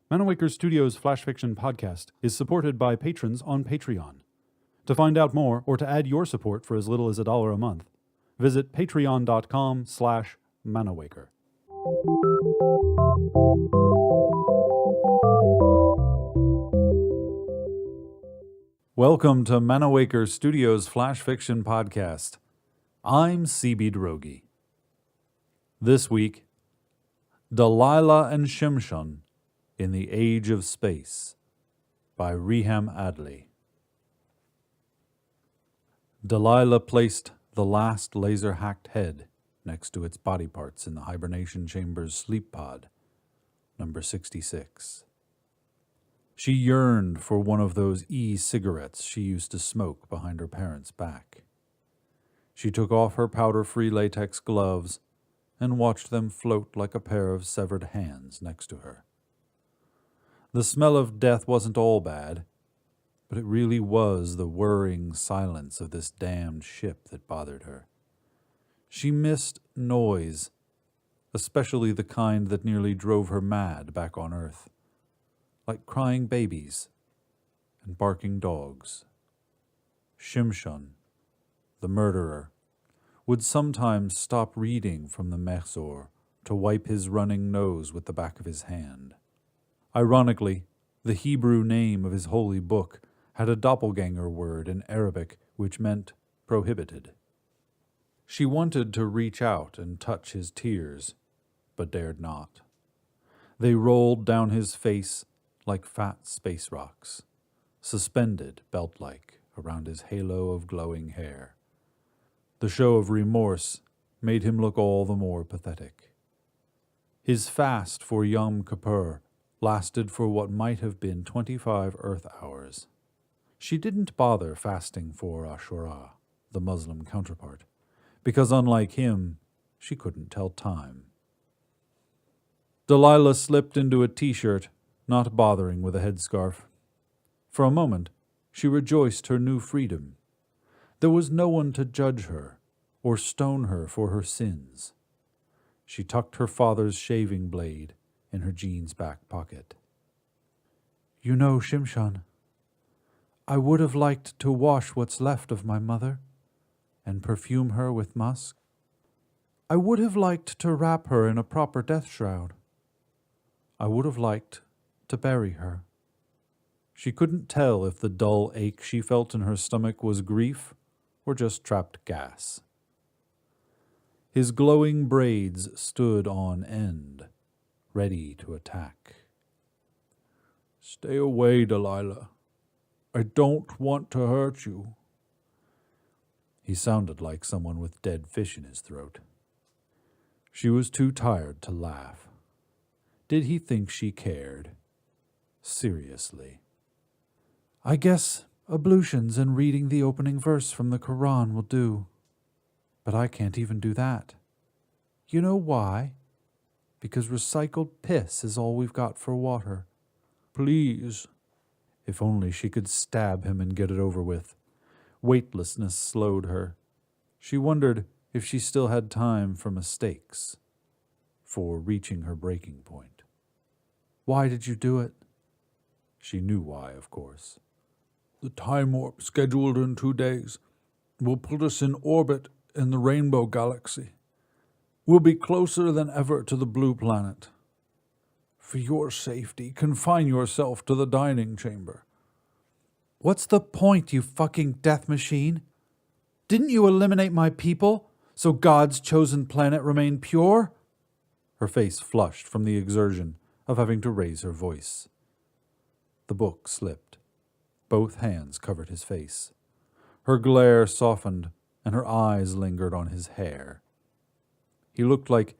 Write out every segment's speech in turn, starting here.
Manawaker Studios Flash Fiction Podcast is supported by patrons on Patreon. To find out more or to add your support for as little as $1 a month, visit patreon.com/Manawaker. Welcome to Manawaker Studios Flash Fiction Podcast. I'm CB Drogi. This week, Delilah and Shimshon in the Age of Space by Riham Adly. Delilah placed the last laser-hacked head next to its body parts in the hibernation chamber's sleep pod, number 66. She yearned for one of those e-cigarettes she used to smoke behind her parents' back. She took off her powder-free latex gloves and watched them float like a pair of severed hands next to her. The smell of death wasn't all bad, but it really was the whirring silence of this damned ship that bothered her. She missed noise, especially the kind that nearly drove her mad back on Earth, like crying babies and barking dogs. Shimshon, the murderer, would sometimes stop reading from the Mechzor to wipe his running nose with the back of his hand. Ironically, the Hebrew name of his holy book had a doppelganger word in Arabic which meant prohibited. She wanted to reach out and touch his tears, but dared not. They rolled down his face like fat space rocks, suspended belt-like around his halo of glowing hair. The show of remorse made him look all the more pathetic. His fast for Yom Kippur lasted for what might have been 25 Earth hours. She didn't bother fasting for Ashura, the Muslim counterpart, because unlike him, she couldn't tell time. Delilah slipped into a t-shirt, not bothering with a headscarf. For a moment, she rejoiced her new freedom. There was no one to judge her or stone her for her sins. She tucked her father's shaving blade in her jeans back pocket. You know, Shimshon, I would have liked to wash what's left of my mother and perfume her with musk. I would have liked to wrap her in a proper death shroud. I would have liked to bury her. She couldn't tell if the dull ache she felt in her stomach was grief or just trapped gas. His glowing braids stood on end, ready to attack. Stay away, Delilah. I don't want to hurt you. He sounded like someone with dead fish in his throat. She was too tired to laugh. Did he think she cared? Seriously. I guess ablutions and reading the opening verse from the Quran will do. But I can't even do that. You know why? Because recycled piss is all we've got for water. Please. If only she could stab him and get it over with. Weightlessness slowed her. She wondered if she still had time for mistakes, for reaching her breaking point. Why did you do it? She knew why, of course. The time warp scheduled in 2 days will put us in orbit in the Rainbow Galaxy. We'll be closer than ever to the Blue Planet. For your safety, confine yourself to the dining chamber. What's the point, you fucking death machine? Didn't you eliminate my people so God's chosen planet remained pure? Her face flushed from the exertion of having to raise her voice. The book slipped. Both hands covered his face. Her glare softened, and her eyes lingered on his hair. He looked like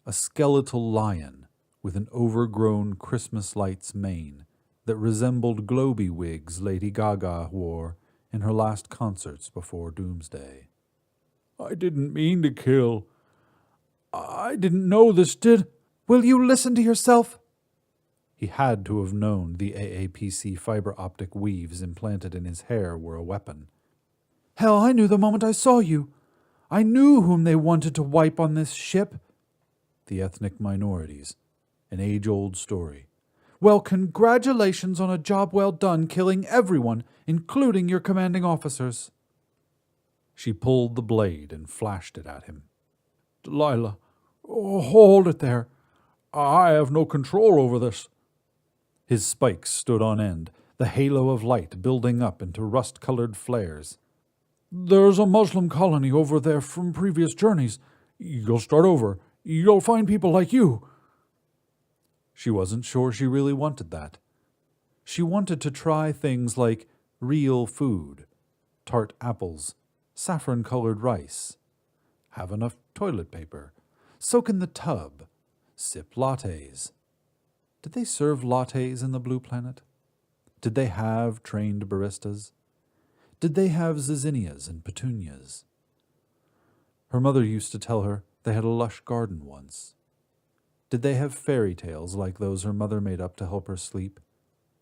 a skeletal lion with an overgrown Christmas lights mane that resembled globy wigs Lady Gaga wore in her last concerts before Doomsday. I didn't mean to kill. I didn't know this did. Will you listen to yourself? He had to have known the AAPC fiber optic weaves implanted in his hair were a weapon. Hell, I knew the moment I saw you. I knew whom they wanted to wipe on this ship. The ethnic minorities, an age-old story. Well, congratulations on a job well done killing everyone, including your commanding officers. She pulled the blade and flashed it at him. Delilah, hold it there. I have no control over this. His spikes stood on end, the halo of light building up into rust-colored flares. There's a Muslim colony over there from previous journeys. You'll start over. You'll find people like you. She wasn't sure she really wanted that. She wanted to try things like real food, tart apples, saffron-colored rice, have enough toilet paper, soak in the tub, sip lattes. Did they serve lattes in the Blue Planet? Did they have trained baristas? Did they have zinnias and petunias? Her mother used to tell her they had a lush garden once. Did they have fairy tales like those her mother made up to help her sleep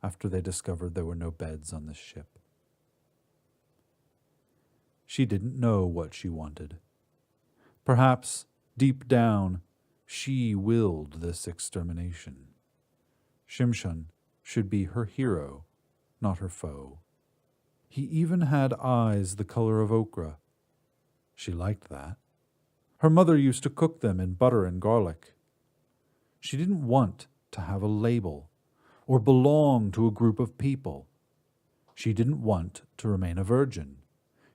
after they discovered there were no beds on the ship? She didn't know what she wanted. Perhaps, deep down, she willed this extermination. Shimshon should be her hero, not her foe. He even had eyes the color of ochre. She liked that. Her mother used to cook them in butter and garlic. She didn't want to have a label or belong to a group of people. She didn't want to remain a virgin.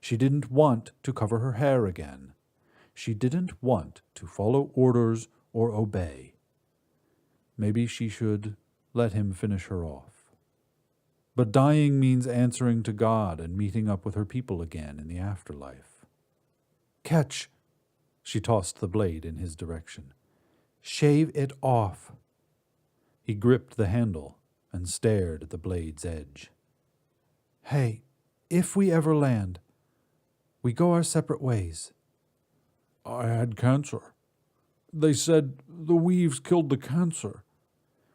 She didn't want to cover her hair again. She didn't want to follow orders or obey. Maybe she should let him finish her off. But dying means answering to God and meeting up with her people again in the afterlife. Catch! She tossed the blade in his direction. Shave it off. He gripped the handle and stared at the blade's edge. Hey, if we ever land, we go our separate ways. I had cancer. They said the weaves killed the cancer.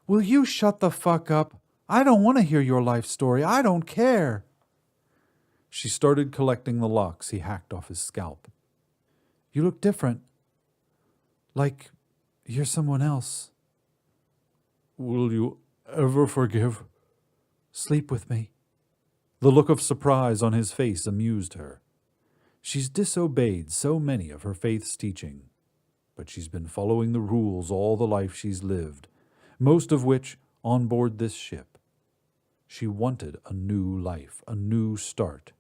Will you shut the fuck up? I don't want to hear your life story. I don't care. She started collecting the locks he hacked off his scalp. You look different. Like you're someone else. Will you ever forgive? Sleep with me. The look of surprise on his face amused her. She's disobeyed so many of her faith's teaching, but she's been following the rules all the life she's lived, most of which on board this ship. She wanted a new life, a new start.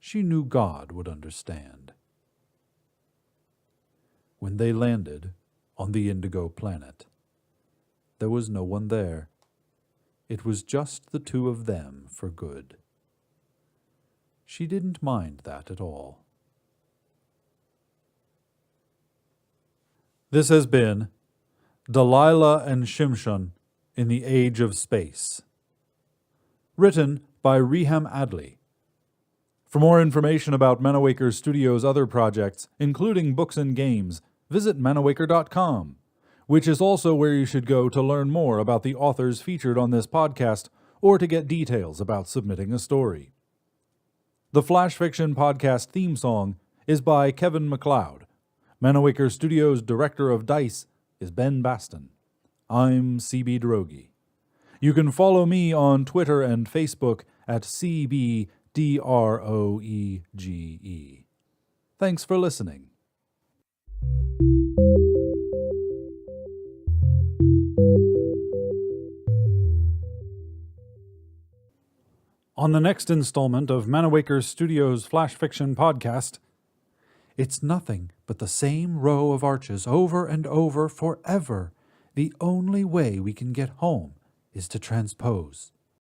She knew God would understand. When they landed on the Indigo Planet, there was no one there. It was just the two of them for good. She didn't mind that at all. This has been Delilah and Shimshon in the Age of Space. Written by Riham Adly. For more information about Manawaker Studios' other projects, including books and games, visit manawaker.com, which is also where you should go to learn more about the authors featured on this podcast or to get details about submitting a story. The Flash Fiction Podcast theme song is by Kevin MacLeod. Manawaker Studios' Director of Dice is Ben Baston. I'm CB Droege. You can follow me on Twitter and Facebook at CBDROEGE. Thanks for listening. On the next installment of Manawaker Studios' Flash Fiction Podcast, it's nothing but the same row of arches over and over forever. The only way we can get home is to transpose.